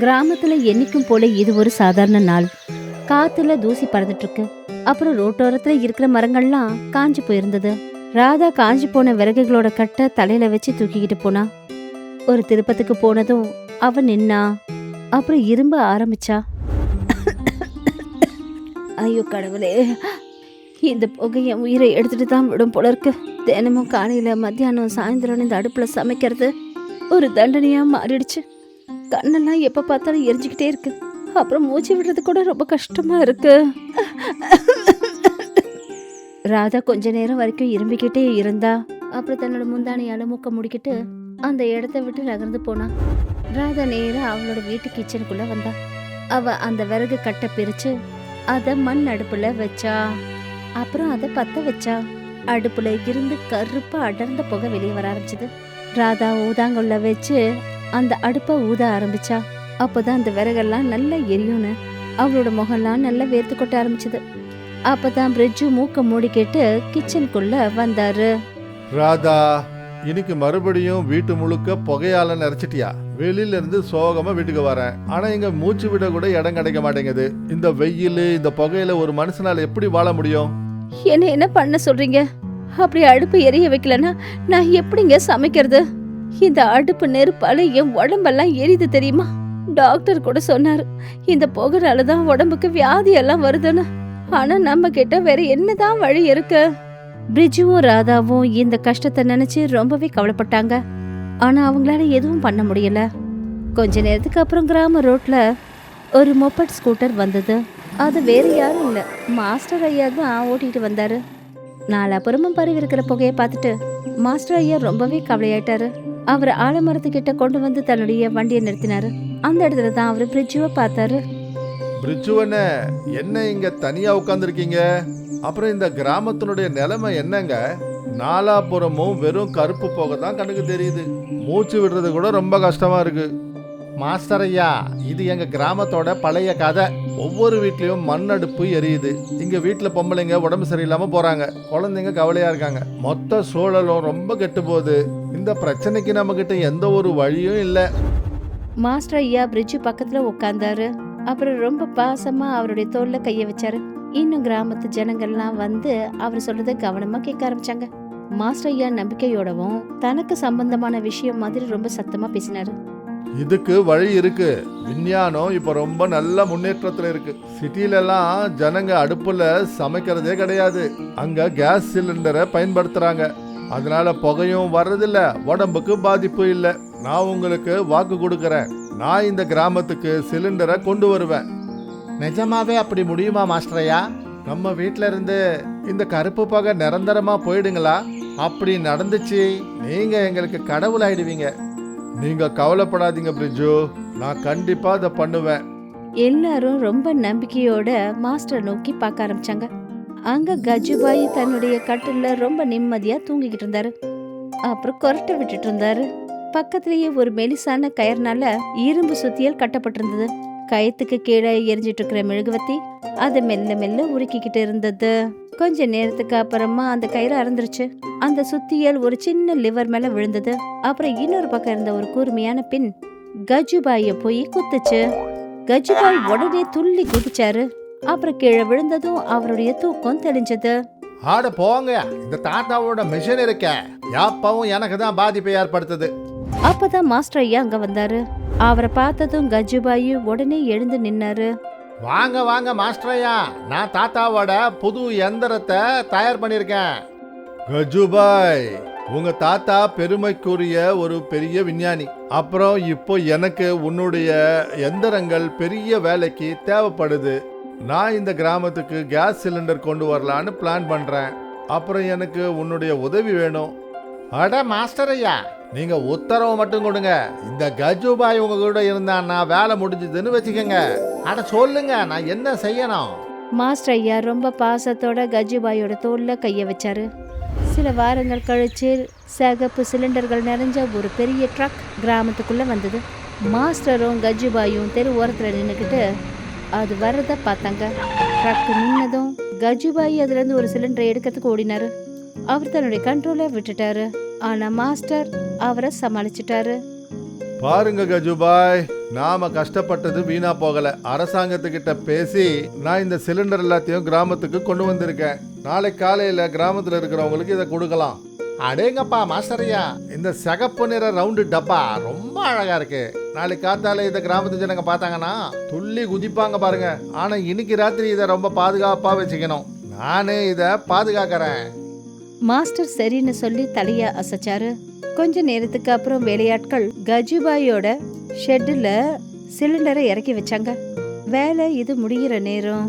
கிராமத்துல என்னைக்கும் போல இது ஒரு சாதாரண நாள். காத்துல தூசி பறந்துட்டு இருக்கு. அப்புறம் ரோட்டோரத்துல இருக்கிற மரங்கள்லாம் காஞ்சு போயிருந்தது. ராதா காஞ்சு போன விறகுகளோட கட்டை தலையில வச்சு தூக்கிக்கிட்டு போனா. ஒரு திருப்பத்துக்கு போனதும் அவ நின்னா. அப்புறம் இரும்ப ஆரம்பிச்சா. ஐயோ கடவுளே, இந்த புகை என் உயிரை எடுத்துட்டு தான் விடும் போல இருக்கு. தினமும் காலையில மத்தியானம் சாயந்தரம் இந்த அடுப்புல சமைக்கிறது ஒரு தண்டனையா மாறிடுச்சு. கண்ணெல்லாம் எப்ப பார்த்தாலும் எரிஞ்சுக்கிட்டே இருக்கு. அப்புறம் மூச்சு விடுறது கூட ரொம்ப கஷ்டமா இருக்கு. ராதா கொஞ்ச நேரம் வரைக்கும் இரும்பிக்கிட்டே இருந்தா. அப்புறம் தன்னோட முந்தானையால மூக்க முடிக்கிட்டு அந்த இடத்த விட்டு நகர்ந்து போனா. ராதா நேரா அவளோட வீட்டு கிச்சனுக்குள்ள வந்தா. அவ அந்த விறகு கட்டை பிரிச்சு அத மண் அடுப்புல வச்சா. அப்புறம் அத பத்த வச்சா. அடுப்புல இருந்து கருப்பா அடர்ந்த புகை வெளியே வர ஆரம்பிச்சது. ராதா ஊதாங்குள்ள வச்சு அந்த அடுப்பை ஊத ஆரம்பிச்சா. அப்பதான் அந்த விறகெல்லாம் நல்லா எரியும்னு அவளோட முகம்லாம் நல்லா வேர்த்து கொட்ட ஆரம்பிச்சது. அப்பதான் பிரிட்ஜு மூக்க மூடிக்கிட்டு கிச்சனுக்குள்ள வந்தாரு. ராதா, இன்னைக்கு மறுபடியும் வீட்டு முழுக்க புகையால நிறைச்சிட்டியா? வெளியில இருந்து சோகமா வீட்டுக்கு வரேன், ஆனா இங்க மூச்சு விட கூட இடம் கிடைக்க மாட்டேங்குது. இந்த வெயில், இந்த புகையில ஒரு மனுஷனால எப்படி வாழ முடியும்? என்ன பண்ண சொல்றீங்க? அப்படி அடுப்பு எரிய வைக்கலன்னா நான் எப்படிங்க சமைக்கிறது? இந்த அடுப்பு நெருப்பால என் உடம்பெல்லாம் எரியுது தெரியுமா? டாக்டர் கூட சொன்னாரு இந்த புகையாலதான் உடம்புக்கு வியாதி எல்லாம் வருதுன்னு. ஆனா நம்ம கிட்ட வேற என்னதான் வழி இருக்கு? பிரிட்ஜுவும் ராதாவும் இந்த கஷ்டத்தை நினைச்சு ரொம்பவே கவலைப்பட்டாங்க. ஆனா அவங்களால எதுவும் பண்ண முடியல. கொஞ்ச நேரத்துக்கு அப்புறம் கிராம ரோட்ல ஒரு மொபைல் ஸ்கூட்டர் வந்தது. அது வேற யாரும் இல்ல, மாஸ்டர் ஐயா தான் ஓட்டிட்டு வந்தாரு. நாலாபுறமும் பரவி இருக்கிற புகையை பார்த்துட்டு மாஸ்டர் ஐயா ரொம்பவே கவலையாயிட்டாரு. அவர் ஆலமரத்துக்கிட்ட கொண்டு வந்து தன்னுடைய வண்டியை நிறுத்தினாரு. அந்த இடத்துல தான் அவரு பிரிட்ஜுவை பார்த்தாரு. பிரிட்ஜுவனே, என்ன இங்க தனியா உட்கார்ந்துருக்கீங்க? அப்புறம் இந்த கிராமத்தினுடைய நிலைமை என்னங்க? நாலாபுறமும் வெறும் கருப்பு புகை தான் கண்ணுக்கு தெரியுது. மூச்சு விடுறது கூட ரொம்ப கஷ்டமா இருக்கு. மாஸ்டர் ஐயா, இது எங்க கிராமத்தோட பழைய கதை. ஒவ்வொரு வீட்லயும் மண் அடுப்பு எரியுது. இங்க வீட்டுல பொம்பளைங்க உடம்பு சரியில்லாம போறாங்க, குழந்தைங்க கவலையா இருக்காங்க. மொத்த சூழலும் ரொம்ப கெட்டு போகுது. இந்த பிரச்சனைக்கு நம்ம கிட்ட எந்த ஒரு வழியும் இல்ல. மாஸ்டர் ஐயா பிரிட்ஜு பக்கத்துல உட்கார்ந்தாரு. அப்புறம் ரொம்ப பாசமா அவருடைய தோல்ல கைய வச்சாரு. இன்னும் கிராமத்து ஜனங்கள்லாம் வந்து அவர் சொல்றதை கவனமா கேட்க ஆரம்பிச்சாங்க. மாஸ்டர் ஐயா நம்பிக்கையோடவும் தனக்கு சம்பந்தமான விஷயம் மாதிரி ரொம்ப சத்தமா பேசினாரு. இதுக்கு வழி இருக்கு. விஞ்ஞானம் இப்ப ரொம்ப நல்ல முன்னேற்றத்துல இருக்கு. சிட்டில எல்லாம் ஜனங்க அடுப்புல சமைக்கிறதே கிடையாது. அங்க கேஸ் சிலிண்டரை பயன்படுத்துறாங்க. அதனால புகையும் வர்றதில்ல, உடம்புக்கு பாதிப்பு இல்ல. நான் உங்களுக்கு வாக்கு கொடுக்கறேன், நான் இந்த கிராமத்துக்கு சிலிண்டரை கொண்டு வருவேன். நிஜமாவே அப்படி முடியுமா மாஸ்டர் ஐயா? நம்ம வீட்ல இருந்து இந்த கருப்பு புகை நிரந்தரமா போயிடுங்களா? அப்படி நடந்துச்சு நீங்க எங்களுக்கு கடவுள் ஆயிடுவீங்க. நீங்க கவலைப்படாதீங்க பிரிட்ஜு, நான் கண்டிப்பா அதை பண்ணுவேன். எல்லாரும் ரொம்ப நம்பிக்கையோட மாஸ்டர் நோக்கி பார்க்க ஆரம்பிச்சாங்க. அங்க கஜுபாய் தன்னுடைய கட்டில்ல ரொம்ப நிம்மதியா தூங்கிக்கிட்டு இருந்தாரு. அப்புறம் கொரட்டை விட்டுட்டு இருந்தாரு. பக்கத்திலேயே ஒரு மெலிசான கயர்னால இரும்பு சுத்தியல் கட்டப்பட்டிருந்தது. கயத்துக்கு கீழே எரிஞ்சிட்டு இருக்கிற மெழுகுவத்தி அதை மெல்ல மெல்ல உருக்கிக்கிட்டு இருந்தது. கொஞ்ச நேரத்துக்கு அப்புறமா அந்த கயிறு அறந்துருச்சு. அந்த சுத்தியல் ஒரு சின்ன லிவர் மேல விழுந்தது. அப்புறம் இன்னொரு பக்கம் இருந்த ஒரு கூர்மையான பின் கஜுபாய போய் குத்துச்சு. கஜுபாய் உடனே துள்ளி குதிச்சாரு. அப்புறம் கீழே விழுந்ததும் அவருடைய தூக்கம் தெளிஞ்சது. ஆட போங்க, இந்த தாத்தாவோட மிஷின் இருக்க யாப்பாவும் எனக்கு தான் பாதிப்பை ஏற்படுத்துது. அப்பதான் மாஸ்டர் ஐயா அங்க வந்தாரு. அவரை பார்த்ததும் கஜுபாயு உடனே எழுந்து நின்னாரு. வாங்க வாங்க மாஸ்டர் ஐயா, நான் தாத்தாவோட புது எந்திரத்தை தயார் பண்ணிருக்கேன். கஜுபாய், உங்க தாத்தா பெருமைக்குரிய ஒரு பெரிய விஞ்ஞானி. அப்புறம் இப்போ எனக்கு உன்னுடைய எந்திரங்கள் பெரிய வேலைக்கு தேவைப்படுது. நான் இந்த கிராமத்துக்கு கேஸ் சிலிண்டர் கொண்டு வரலான்னு பிளான் பண்றேன். அப்புறம் எனக்கு உன்னுடைய உதவி வேணும். அட மாஸ்டர் ஐயா, நீங்க உத்தரவு மட்டும் கொடுங்க. இந்த கஜுபாய் உங்க கூட இருந்தான்னா வேலை முடிஞ்சதுன்னு வச்சுக்கோங்க. அட சொல்லுங்க, நான் என்ன செய்யணும்? மாஸ்டர் ஐயா ரொம்ப பாசத்தோட கஜுபாயோட தோல்ல கைய வச்சாரு. சில வாரங்கள் கழிச்சு சகப்பு சிலிண்டர்கள் நிறைஞ்ச ஒரு பெரிய ட்ரக் கிராமத்துக்குள்ள வந்தது. மாஸ்டரும் கஜுபாயும் தெரு ஓரத்துல நின்னுக்கிட்டு அது வர்றத பார்த்தாங்க. ட்ரக் நின்னதும் கஜுபாய் அதுல இருந்து ஒரு சிலிண்டரை எடுக்கிறதுக்கு ஓடினாரு. அவர் தன்னுடைய கண்ட்ரோலை விட்டுட்டாரு. ஆனா மாஸ்டர் அவரை சமாளிச்சுட்டாரு. பாருங்க கஜுபாய், நாம கஷ்டப்பட்டது வீணா போகல. அரசாங்கத்துக்கிட்ட பேசி நான் இந்த சிலிண்டர் எல்லாத்தையும் கிராமத்துக்கு கொண்டு வந்திருக்கேன். நாளை காலையில கிராமத்துல இருக்கிறவங்களுக்கு இதை கொடுக்கலாம். அடேங்கப்பா மாஸ்டரையா, இந்த சிகப்பு நிற ரவுண்டு டப்பா ரொம்ப அழகா இருக்கு. நாளைக்கு காத்தால இதை கிராமத்து ஜனங்க பார்த்தாங்கன்னா துள்ளி குதிப்பாங்க பாருங்க. ஆனா இன்னைக்கு ராத்திரி இதை ரொம்ப பாதுகாப்பா வச்சுக்கணும். நானே இதை பாதுகாக்கிறேன். மாஸ்டர் சரின்னு சொல்லி தலைய அசைச்சாரு. கொஞ்ச நேரத்துக்கு அப்புறம் வேலையாட்கள் கஜுபாயோட ஷெட்டில் சிலிண்டரை இறக்கி வச்சாங்க. வேலை இது முடிகிற நேரம்.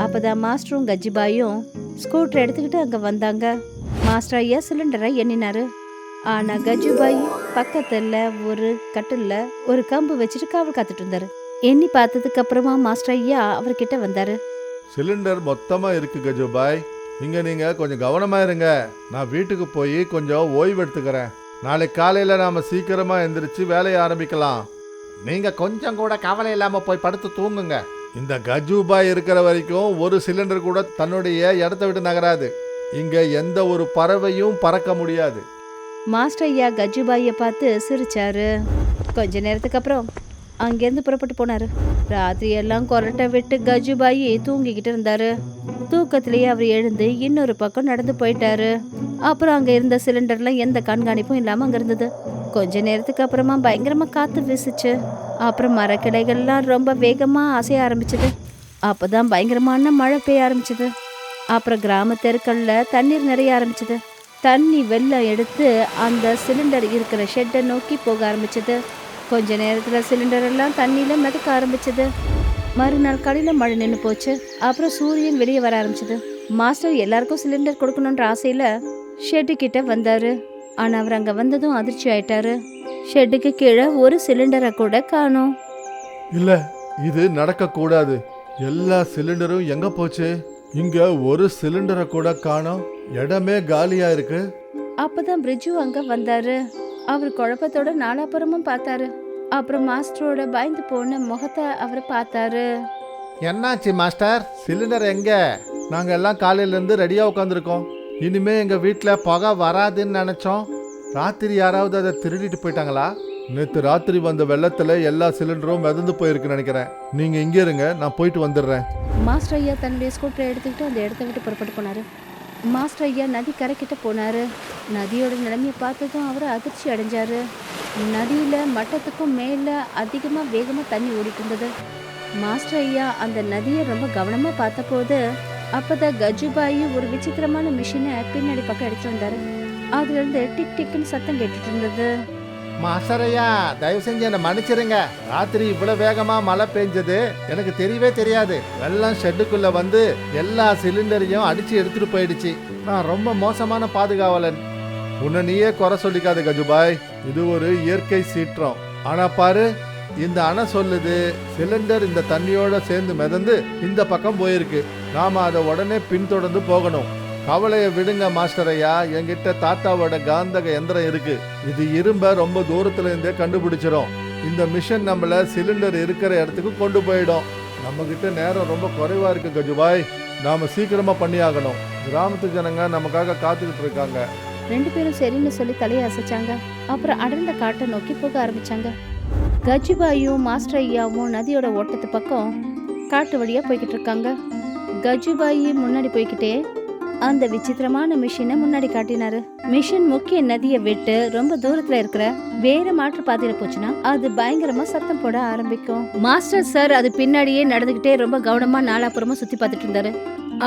அப்பதான் மாஸ்டரும் கஜுபாயும் ஸ்கூட்டர் எடுத்துக்கிட்டு அங்க வந்தாங்க. மாஸ்டர் ஐயா சிலிண்டரை எண்ணினாரு. ஆனா கஜுபாய் பக்கத்துல ஒரு கட்டில்ல ஒரு கம்பு வச்சுட்டு காவல் காத்துட்டு இருந்தாரு. எண்ணி பார்த்ததுக்கு அப்புறமா மாஸ்டர் ஐயா அவர்கிட்ட வந்தாரு. சிலிண்டர் மொத்தமா இருக்கு கஜுபாய். இங்க நீங்க கொஞ்சம் கவனமா இருங்க. நான் வீட்டுக்கு போய் கொஞ்சம் ஓய்வு எடுத்துக்கிறேன். நாளைக்கு காலையில நாம சீக்கிரமா எந்திரிச்சு வேலையை ஆரம்பிக்கலாம். நீங்க கொஞ்சம் கூட கவலை இல்லாம போய் படுத்து தூங்குங்க. இந்த கஜுபாய் இருக்கிற வரைக்கும் ஒரு சிலிண்டர் கூட தன்னுடைய இடத்த விட்டு நகராது. இங்க எந்த ஒரு பறவையும் பறக்க முடியாது. மாஸ்டர் ஐயா கஜுபாயை பார்த்து சிரிச்சாரு. கொஞ்ச நேரத்துக்கு அப்புறம் அங்கேருந்து புறப்பட்டு போனாரு. ராத்திரி எல்லாம் கொரட்டை விட்டு கஜுபாயி தூங்கிக்கிட்டு இருந்தாரு. தூக்கத்திலேயே அவர் எழுந்து இன்னொரு பக்கம் நடந்து போயிட்டாரு. அப்புறம் அங்க இருந்த சிலிண்டர்ல எந்த கண்காணிப்பும் இல்லாம அங்க இருந்தது. கொஞ்ச நேரத்துக்கு அப்புறமா பயங்கரமா காத்து வீசுச்சு. அப்புறம் மரக்கிளைகள்லாம் ரொம்ப வேகமா அசைய ஆரம்பிச்சது. அப்பதான் பயங்கரமான மழை பெய்ய ஆரம்பிச்சது. அப்புறம் கிராம தெருக்கள்ல தண்ணீர் நிறைய ஆரம்பிச்சது. தண்ணி வெள்ளம் எடுத்து அந்த சிலிண்டர் இருக்கிற ஷெட்டை நோக்கி போக ஆரம்பிச்சது. கொஞ்ச நேரத்துல சிலிண்டர் எல்லாம் தண்ணியில மிதக்க ஆரம்பிச்சது. மறுநாள் காலையில மழை நின்று போச்சு. அப்புறம் சூரியன் வெளியே வர ஆரம்பிச்சது. மாஸ்டர் எல்லாருக்கும் சிலிண்டர் கொடுக்கணுன்ற ஆசையில ஷெட்டு கிட்ட வந்தாரு. ஆனா அவர் அங்க வந்ததும் அதிர்ச்சி ஆயிட்டாரு. ஷெட்டுக்கு கீழே ஒரு சிலிண்டரை கூட காணோம். இல்ல, இது நடக்க கூடாது. எல்லா சிலிண்டரும் எங்க போச்சு? இங்க ஒரு சிலிண்டரை கூட காணோம். இடமே காலியா இருக்கு. அப்பதான் பிரிட்ஜு அங்க வந்தாரு. அவர் குழப்பத்தோட நாலாபுறமும் பார்த்தாரு. அப்புறம் மாஸ்டரோட பயந்து போன முகத்தை அவர் பார்த்தாரு. என்னாச்சு மாஸ்டர்? சிலிண்டர் எங்க? நாங்க எல்லாம் காலையில இருந்து ரெடியா உட்காந்துருக்கோம். இனிமே எங்க வீட்டுல புகை வராதுன்னு நினைச்சோம். ராத்திரி யாராவது அதை திருடிட்டு போயிட்டாங்களா? நேற்று ராத்திரி வந்த வெள்ளத்துல எல்லா சிலிண்டரும் மிதந்து போயிருக்குன்னு நினைக்கிறேன். நீங்க இங்க இருங்க, நான் போயிட்டு வந்துடுறேன். மாஸ்டர் ஐயா தன்னுடைய ஸ்கூட்டரை எடுத்துக்கிட்டு அந்த இடத்த விட்டு புறப்பட்டு போனாரு. மாஸ்டர் ஐயா நதி கரைக்கிட்ட போனாரு. நதியோட நிலைமையை பார்த்ததும் அவர் அதிர்ச்சி அடைஞ்சாரு. நதியில மட்டத்துக்கும் மேல அதிகமா வேகமா தண்ணி ஓடிட்டு இருந்தது. மாஸ்டர் ஐயா அந்த நதியை ரொம்ப கவனமா பார்த்த போது அப்பதான் கஜுபாயி ஒரு விசித்திரமான மிஷினை பின்னாடி பக்கம் எடுத்துட்டு வந்தாரு. அதுல இருந்து டிக் டிக்னு சத்தம் கேட்டுட்டு இருந்தது. மாஸ்டர் ஐயா, தயவு செஞ்சு என்ன மன்னிச்சிருங்க. ராத்திரி இவ்வளவு வேகமா மழை பெஞ்சது எனக்கு தெரியவே தெரியாது. வெள்ளம் ஷெட்டுக்குள்ள வந்து எல்லா சிலிண்டரையும் அடிச்சு எடுத்துட்டு போயிடுச்சு. நான் ரொம்ப மோசமான பாதுகாவலன். உன்னை நீயே குறை சொல்லிக்காது கஜுபாய். இது ஒரு இயற்கை சீற்றம். ஆனா பாரு, இந்த அணை சொல்லுது சிலிண்டர் இந்த தண்ணியோட சேர்ந்து மிதந்து இந்த பக்கம் போயிருக்கு. நாம அதை உடனே பின்தொடர்ந்து போகணும். கவலையை விடுங்க மாஸ்டர் ஐயா. என்கிட்ட தாத்தாவோட காந்தக எந்திரம் இருக்கு. இது இரும்ப ரொம்ப தூரத்துல இருந்தே கண்டுபிடிச்சிடும். இந்த மிஷன் நம்மள சிலிண்டர் இருக்கிற இடத்துக்கு கொண்டு போயிடும். நம்ம கிட்ட நேரம் ரொம்ப குறைவா இருக்கு கஜுபாய். நாம சீக்கிரமா பண்ணியாகணும். கிராமத்து ஜனங்க நமக்காக காத்துக்கிட்டு இருக்காங்க. ரெண்டு பேரும் சரின்னு சொல்லி தலையை அசைச்சாங்க. அப்புறம் அடர்ந்த காட்டை நோக்கி போக ஆரம்பிச்சாங்க. கஜுபாயும் மாஸ்டர் ஐயாவும் நதியோட ஓட்டத்து பக்கம் காட்டு வழியா போய்கிட்டு இருக்காங்க. கஜுபாயி முன்னாடி போய்கிட்டே அந்த விசித்திரமான மிஷினை முன்னாடி காட்டினாரு. மிஷின் முக்கிய நதியை விட்டு ரொம்ப தூரத்துல இருக்கிற வேற மாற்று பாதையில போச்சுன்னா அது பயங்கரமா சத்தம் போட ஆரம்பிக்கும். மாஸ்டர் சார் அது பின்னாடியே நடந்துகிட்டே ரொம்ப கவனமா நாலாபுறமா சுத்தி பார்த்துட்டு இருந்தாரு.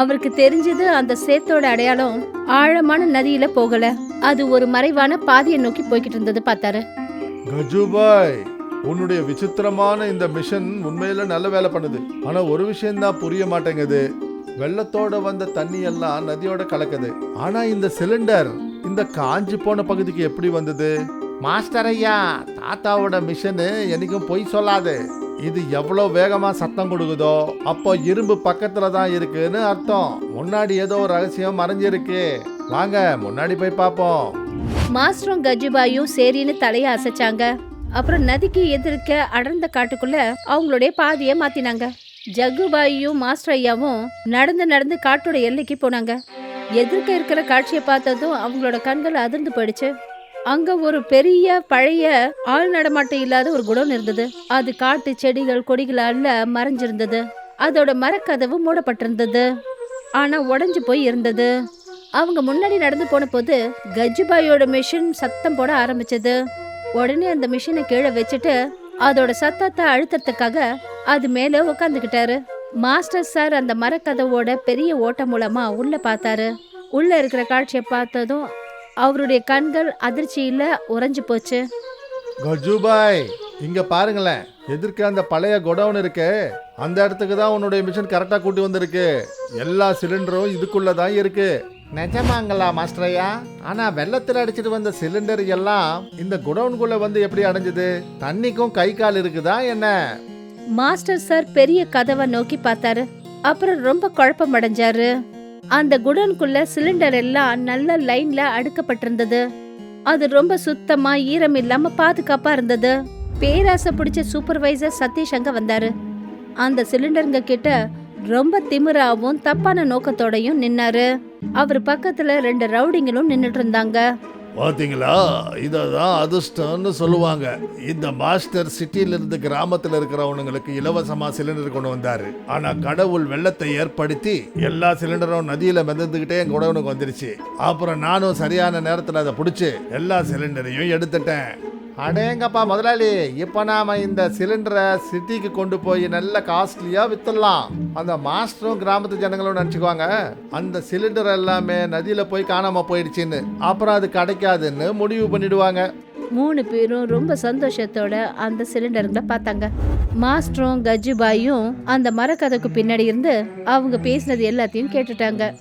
அவருக்கு தெரிஞ்சது அந்த சேத்தோட அடையாளம் ஆழமான நதியில போகல, அது ஒரு மறைவான பாதையை நோக்கி போய்கிட்டு இருந்தது பார்த்தாரு. கஜுபாய், உன்னுடைய விசித்திரமான இந்த மிஷன் உண்மையில நல்ல வேலை பண்ணுது. ஆனா ஒரு விஷயம்தான் புரிய மாட்டேங்குது. வெள்ளத்தோட வந்த தண்ணி எல்லாம் நதியோட கலக்குது. ஆனா இந்த சிலிண்டர் இந்த காஞ்சி போன பகுதிக்கு எப்படி வந்தது? மாஸ்டர் ஐயா, தாத்தாவோட மிஷனு என்னைக்கும் பொய் சொல்லாது. இது எவ்வளவு வேகமா சத்தம் கொடுக்குதோ அப்போ இரும்பு பக்கத்துல தான் இருக்குன்னு அர்த்தம். முன்னாடி ஏதோ ஒரு ரகசியம் மறைஞ்சிருக்கு. வாங்க முன்னாடி போய் பார்ப்போம். மாஸ்டரும் கஜுபாயும் சரின்னு தலைய அசைச்சாங்க. அப்புறம் நதிக்கு எதிர்க்க அடர்ந்த காட்டுக்குள்ள அவங்களுடைய பாதையை மாத்தினாங்க. ஜகுபாயும் மாஸ்டர் ஐயாவும் நடந்து நடந்து காட்டோட எல்லைக்கு போனாங்க. எதிர்க்க இருக்கிற காட்சியை பார்த்ததும் அவங்களோட கண்கள் அதிர்ந்து போயிடுச்சு. அங்க ஒரு பெரிய பழைய ஆள் நடமாட்டம் இல்லாத ஒரு குடோன் இருந்தது. அது காட்டு செடிகள் கொடிகளால மறைஞ்சிருந்தது. அதோட மரக்கதவு மூடப்பட்டிருந்தது, ஆனா உடைஞ்சு போய் இருந்தது. அவங்க முன்னாடி நடந்து போன போது கஜுபாயோட மிஷின் சத்தம் போட ஆரம்பிச்சது. உடனே அந்த மிஷினை கீழே வச்சுட்டு அதோட சத்தத்தை அழுத்தறதுக்காக அது மேல உட்காந்துக்கிட்டாரு. மாஸ்டர் சார் அந்த மரக்கதவோட பெரிய ஓட்ட மூலமா உள்ள பார்த்தாரு. உள்ள இருக்கிற காட்சியை பார்த்ததும் அவருடைய கண்கள் அதிர்ச்சியில உறைஞ்சு போச்சு. கஜுபாய், இங்க பாருங்களேன், எதிர்க்க அந்த பழைய குடவுன் இருக்கே, அந்த இடத்துக்கு தான் உன்னுடைய மிஷின் கரெக்டா கூட்டி வந்திருக்கு. எல்லா சிலிண்டரும் இதுக்குள்ள தான் இருக்கு. நிஜமாங்களா மாஸ்டர் ஐயா? ஆனா வெள்ளத்துல அடிச்சிட்டு வந்த சிலிண்டர் எல்லாம் இந்த குடவுனுக்குள்ள வந்து எப்படி அடைஞ்சது? தண்ணிக்கும் கை கால் இருக்குதா என்ன? மாஸ்டர் சார் பெரிய கதவை நோக்கி பார்த்தாரு. அப்புறம் ரொம்ப குழப்பம் அடைஞ்சாரு. அந்த குடோனுக்குள்ள சிலிண்டர் எல்லாம் நல்ல லைன்ல அடுக்கப்பட்டிருந்தது. அது ரொம்ப சுத்தமா ஈரம் இல்லாம பாதுகாப்பா இருந்தது. பேராசை பிடிச்ச சூப்பர்வைசர் சதீஷ் அங்க வந்தாரு. அந்த சிலிண்டருங்க கிட்ட ரொம்ப திமிராவும் தப்பான நோக்கத்தோடையும் நின்னாரு. அவர் பக்கத்துல 2 ரவுடிங்களும் நின்னுட்டு இருந்தாங்க. பாத்தீங்களா, இததான் அதிர்ஷ்டம்னு சொல்லுவாங்க. இந்த மாஸ்டர் சிட்டில இருந்து கிராமத்துல இருக்கிறவனுங்களுக்கு இலவசமா சிலிண்டர் கொண்டு வந்தாரு. ஆனா கடவுள் வெள்ளத்தை ஏற்படுத்தி எல்லா சிலிண்டரும் நதியில மிதந்துகிட்டே என் குடவனுக்கு வந்துருச்சு. அப்புறம் நானும் சரியான நேரத்துல அதை பிடிச்சு எல்லா சிலிண்டரையும் எடுத்துட்டேன். அடேங்கப்பா முதலாளி, இப்ப நாம இந்த சிலிண்டரை சிட்டிக்கு கொண்டு போய் நல்ல காஸ்ட்லியா வித்துடலாம். அந்த மாஸ்டரும் கிராமத்து ஜனங்களும் நினைச்சுக்குவாங்க அந்த சிலிண்டர் எல்லாமே நதியில போய் காணாம போயிடுச்சுன்னு. அப்புறம் அது கிடைக்காதுன்னு முடிவு பண்ணிடுவாங்க. 3 பேரும் ரொம்ப சந்தோஷத்தோட அந்த சிலிண்டருங்களை பார்த்தாங்க. மாஸ்டரும் கஜுபாயும் அந்த மரக்கதைக்கு பின்னாடி இருந்து அவங்க பேசினது எல்லாத்தையும் கேட்டுட்டாங்க.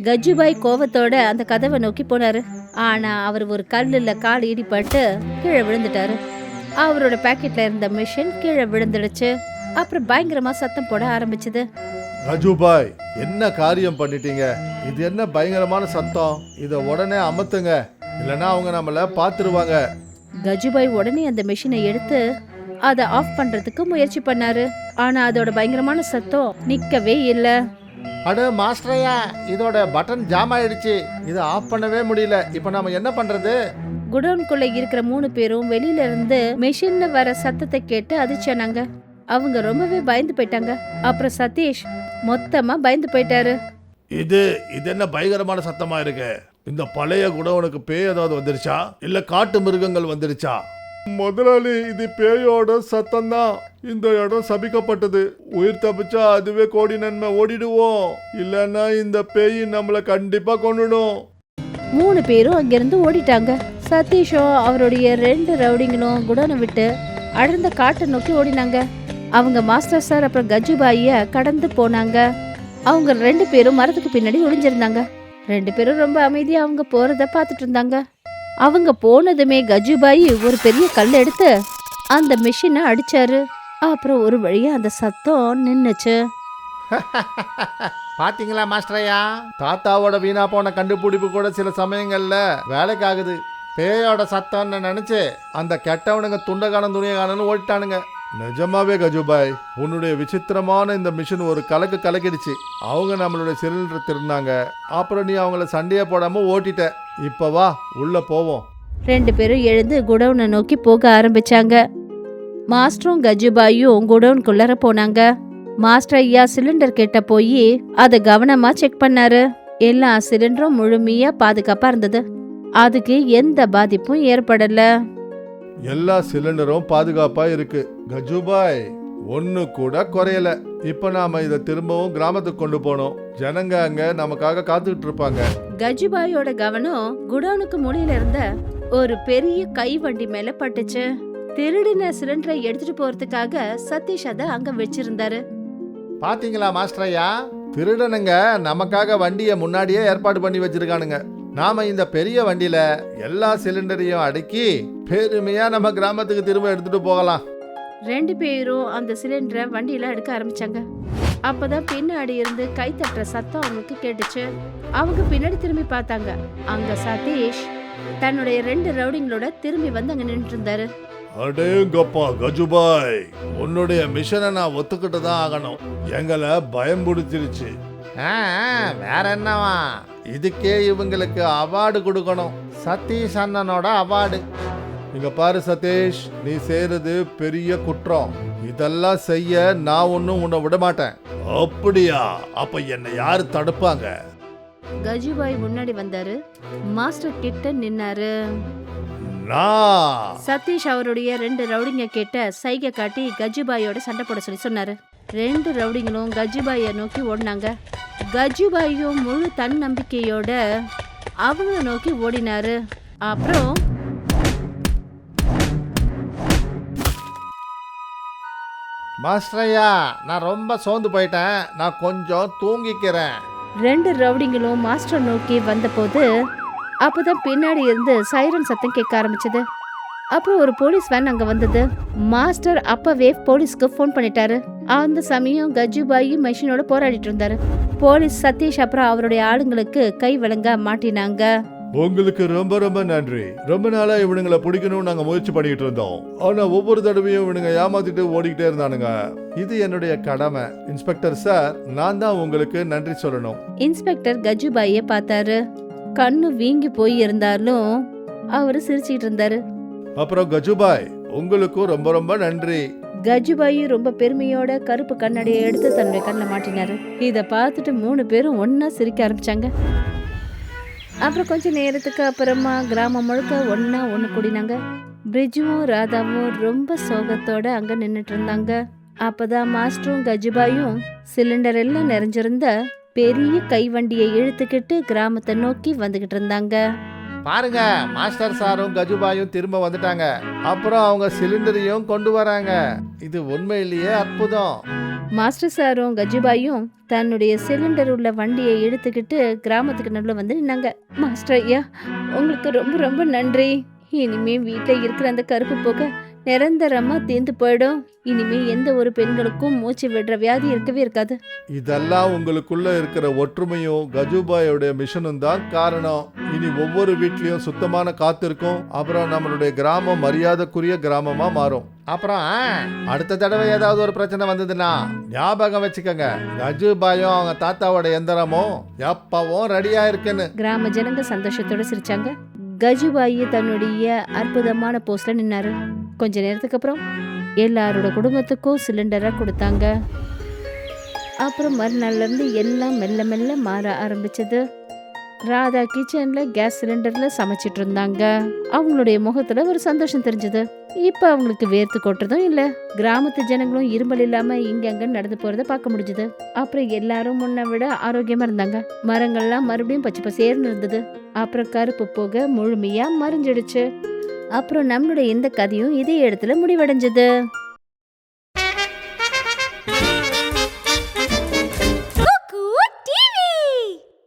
கஜுபாய் கோவத்தோட அந்த கதவை நோக்கி போனாரு. ஆனா அவர் ஒரு கல்லுல கால் இடிபட்டு கீழே விழுந்துட்டாரு. அவரோட பாக்கெட்ல இருந்த மிஷின் கீழே விழுந்துடுச்சு. அப்புறம் பயங்கரமா சத்தம் போட ஆரம்பிச்சது. கஜுபாய், என்ன காரியம் பண்ணிட்டீங்க? இது என்ன பயங்கரமான சத்தம்? இத உடனே அமத்துங்க, இல்லைன்னா அவங்க நம்மள பாத்துருவாங்க. கஜுபாய் உடனே அந்த மிஷினை எடுத்து அதை ஆஃப் பண்றதுக்கு முயற்சி பண்ணாரு. ஆனா அதோட பயங்கரமான சத்தம் நிக்கவே இல்லை. அட மாஸ்டரையா, இதோட பட்டன் ஜாம் ஆயிடுச்சு, இதை ஆஃப் பண்ணவே முடியல. இப்போ நாம என்ன பண்றது? குடோனுக்குள்ள இருக்கிற 3 பேரும் வெளியில இருந்து மெஷின்ல வர சத்தத்தை கேட்டு அதிர்ச்சானாங்க. அவங்க ரொம்பவே பயந்து போயிட்டாங்க. அப்புறம் சதீஷ் மொத்தமா பயந்து போயிட்டாரு. இது என்ன பயங்கரமான சத்தமா இருக்கு? இந்த பழைய குடவனுக்கு பேய் ஏதாவது வந்துருச்சா, இல்ல காட்டு மிருகங்கள் வந்துருச்சா? முதலாளி, இது பேயோட சத்தம் தான். இந்த இடம் சபிக்கப்பட்டது. உயிர் தப்பிச்சா அதுவே கோடி நன்மை, ஓடிடுவோம். இல்லன்னா இந்த பேய் நம்மள கண்டிப்பா கொன்னுடும். 3 பேரும் அங்கிருந்து ஓடிட்டாங்க. சதீஷும் அவருடைய 2 ரவுடிங்களும் குடோனை விட்டு அடர்ந்த காட்டை நோக்கி ஓடினாங்க. அவங்க மாஸ்டர் சார் அப்புறம் கஜுபாய கடந்து போனாங்க. அவங்க 2 பேரும் மரத்துக்கு பின்னாடி ஒளிஞ்சிருந்தாங்க. 2 பேரும் ரொம்ப அமைதியா அவங்க போறத பார்த்துட்டு இருந்தாங்க. அவங்க போனதுமே கஜுபாய் ஒரு பெரிய கல் எடுத்து அந்த மிஷினை அடிச்சாரு. அப்புறம் ஒரு வழியா அந்த சத்தம் நின்னுச்சு. பாத்தீங்களா மாஸ்டரையா, தாத்தாவோட வீணா போன கண்டுபிடிப்பு கூட சில சமயங்கள்ல வேலைக்கு ஆகுது. பேயோட சத்தம்னு நினைச்சு அந்த கெட்டவனுங்க துண்டகானம் துணியகானு ஓடிட்டானுங்க. நிஜமாவே கஜுபாய், உன்னுடைய விசித்திரமான இந்த மிஷின் ஒரு கலக்கிடுச்சு. அவங்க நம்மளுடைய சிலிண்டர் திருந்தாங்க. அப்புறம் நீ அவங்கள சண்டையை போடாம ஓட்டிட்ட. இப்ப வா, உள்ள போவோம். 2 பேரும் எழுந்து குடவுனை நோக்கி போக ஆரம்பிச்சாங்க. மாஸ்டரும் கஜுபாயும் குடவுனுக்குள்ளார போனாங்க. மாஸ்டர் ஐயா சிலிண்டர் கிட்ட போய் அதை கவனமா செக் பண்ணாரு. எல்லா சிலிண்டரும் முழுமையா பாதுகாப்பா இருந்தது. அதுக்கு எந்த பாதிப்பும் ஏற்படல. எல்லா சிலிண்டரும் பாதுகாப்பா இருக்கு கஜுபாய், ஒண்ணு கூட குறையல. இப்ப நாம இதை திரும்பவும் கிராமத்துக்கு கொண்டு போனோம். ஜனங்க அங்க நமக்காக காத்துக்கிட்டு இருப்பாங்க. கஜுபாயோட கவனம் குடோனுக்கு மூலையில இருந்த ஒரு பெரிய கை வண்டி மேல பட்டுச்சு. திருடின சிலிண்டரை எடுத்துட்டு போறதுக்காக சதீஷ் அதை அங்க வச்சிருந்தாரு. பாத்தீங்களா மாஸ்டரையா, திருடனுங்க நமக்காக வண்டியை முன்னாடியே ஏற்பாடு பண்ணி வச்சிருக்கானுங்க. நாம இந்த பெரிய வண்டியில எல்லா சிலிண்டரையும் அடுக்கி பெருமையா நம்ம கிராமத்துக்கு திரும்ப எடுத்துட்டு போகலாம். 2 பேரும் அந்த சிலிண்டரை வண்டியில எடுக்க ஆரம்பிச்சாங்க. அப்பதான் பின்னாடி இருந்து கை தட்டுற சத்தம் அவங்களுக்கு கேட்டுச்சு. அவங்க பின்னாடி திரும்பி பார்த்தாங்க. அங்க சதீஷ் தன்னுடைய 2 ரவுடிங்களோட திரும்பி வந்து அங்க நின்று இருந்தாரு. அடேங்கப்பா கஜுபாய், உன்னுடைய மிஷனை நான் ஒத்துக்கிட்டு தான் ஆகணும். எங்களை பயம் பிடிச்சிருச்சு. வேற என்னவா, இதுக்கே இவங்களுக்கு அவார்டு கொடுக்கணும். சதீஷ் அண்ணனோட அவார்டு. இங்க பாரு சதீஷ், நீ செய்யறது பெரிய குற்றம். இதெல்லாம் செய்ய நான் ஒன்னும் உன்னை விட மாட்டேன். அப்படியா? அப்ப என்ன யாரு தடுப்பாங்க? கஜுபாய் முன்னாடி வந்தாரு. மாஸ்டர் கிட்ட நின்னாரு. நான் சதீஷ் அவருடைய 2 ரவுடிங்க கிட்ட சைகை காட்டி கஜுபாயோட சண்டை போட சொல்லி சொன்னாரு. 2 ரவுடிங்களும் கஜுபாயை நோக்கி ஓடினாங்க. கஜுபாயும் முழு தன்னம்பிக்கையோட அவங்கள நோக்கி ஓடினாரு. அப்புறம் மாஸ்டர் ஐயா, நான் ரொம்ப சோர்ந்து போயிட்டேன். நான் கொஞ்சம் தூங்கிக்கிறேன். 2 ரவுடிங்களும் மாஸ்டர் நோக்கி வந்தபோது அப்போதான் பின்னாடி இருந்து சைரன் சத்தம் கேட்க ஆரம்பிச்சது. அப்புறம் ஒரு போலீஸ் வேன் அங்க வந்தது. மாஸ்டர் அப்பவே போலீஸ்க்கு ஃபோன் பண்ணிட்டாரு. அந்த சமயம் கஜுபாயி மெஷினோட போராடிட்டு இருந்தாரு. போலீஸ் சதீஷ் அப்புறம் அவருடைய ஆளுங்களுக்கு கை விலங்க மாட்டினாங்க. உங்களுக்கு ரொம்ப ரொம்ப நன்றி. ரொம்ப நாளா இவனுங்களை பிடிக்கணும்னு நாங்க முயற்சி பண்ணிட்டு இருந்தோம். ஆனா ஒவ்வொரு தடவையும் இவனுங்க ஏமாத்திட்டு ஓடிக்கிட்டே இருந்தானுங்க. இது என்னுடைய கடமை. இன்ஸ்பெக்டர் சார், நான் தான் உங்களுக்கு நன்றி சொல்லணும். இன்ஸ்பெக்டர் கஜுபாயை பார்த்தாரு. கண்ணு வீங்கி போய் இருந்தாலும் அவரு சிரிச்சிட்டு இருந்தாரு. அப்புறம் கஜுபாய், உங்களுக்கும் ரொம்ப ரொம்ப நன்றி. கஜுபாயி ரொம்ப பெருமையோட கருப்பு கண்ணாடியை எடுத்து தன்னுடைய கண்ணில் மாட்டினாரு. இத பார்த்துட்டு 3 பேரும் ஒன்னா சிரிக்க ஆரம்பிச்சாங்க. அப்புறம் கொஞ்ச நேரத்துக்கு அப்புறமா கிராமம் முழுக்க ஒன்னு கூடினாங்க. பிரிட்ஜுவும் ராதாவும் ரொம்ப சோகத்தோட அங்க நின்னுட்டு இருந்தாங்க. அப்பதான் மாஸ்டரும் கஜுபாயும் சிலிண்டர் எல்லாம் நிறைஞ்சிருந்த பெரிய கைவண்டியை இழுத்துக்கிட்டு கிராமத்தை நோக்கி வந்துகிட்டு இருந்தாங்க. பாருங்க, மாஸ்டர் சாரும் கஜுபாயும் திரும்ப வந்துட்டாங்க. அப்புறம் அவங்க சிலிண்டரையும் கொண்டு வராங்க. இது உண்மையிலேயே அற்புதம். மாஸ்டர் சாரும் கஜுபாயும் தன்னுடைய சிலிண்டர் உள்ள வண்டியை இழுத்துக்கிட்டு கிராமத்துக்கு நடுவில் வந்து நின்னாங்க. மாஸ்டர் ஐயா, உங்களுக்கு ரொம்ப ரொம்ப நன்றி. இனிமே வீட்டில் இருக்கிற அந்த கருப்பு போக நிரந்தரமா தீர்ந்து போயிடும். இனிமே எந்த ஒரு பெண்களுக்கும் மூச்சு விடுற வியாதி இருக்கவே இருக்காது. இதெல்லாம் உங்களுக்குள்ள இருக்கிற ஒற்றுமையும் கஜுபாயோட மிஷனும் தான் காரணம். இனி ஒவ்வொரு வீட்லயும் சுத்தமான காத்து இருக்கும். அப்புறம் நம்மளுடைய கிராமம் மரியாதைக்குரிய கிராமமா மாறும். அப்புறம் அடுத்த தடவை ஏதாவது ஒரு பிரச்சனை வந்ததுன்னா ஞாபகம் வச்சுக்கோங்க, கஜுபாயும் அவங்க தாத்தாவோட எந்திரமும் எப்பவும் ரெடியா இருக்குன்னு. கிராம ஜனங்க சந்தோஷத்தோட சிரிச்சாங்க. கஜுபாயி தன்னுடைய அற்புதமான போஸ்ட்ல நின்னாரு. கொஞ்ச நேரத்துக்கு அப்புறம் எல்லாரோட குடும்பத்துக்கும் சிலிண்டரை கொடுத்தாங்க. அப்புறம் மறுநாள்ல இருந்து எல்லாம் மெல்ல மெல்ல மாற ஆரம்பிச்சது. ராதா கிச்சன்ல கேஸ் சிலிண்டர்ல சமைச்சிட்டு இருந்தாங்க. அவங்களுடைய முகத்துல ஒரு சந்தோஷம் தெரிஞ்சது. இப்ப அவங்களுக்கு வேர்த்து கொட்டுறதும் இல்ல. கிராமத்து ஜனங்களும் இருமல் இல்லாம இங்க நடந்து போறத பார்க்க முடிஞ்சது. அப்புறம் எல்லாரும் முன்ன விட ஆரோக்கியமா இருந்தாங்க. மரங்கள்லாம் மறுபடியும் பச்சை பசேர்னு இருந்தது. அப்புறம் கருப்பு புகை முழுமையா மறைஞ்சிடுச்சு. அப்புறம் நம்மளுடைய இந்த கதையும் இதே இடத்துல முடிவடைஞ்சது.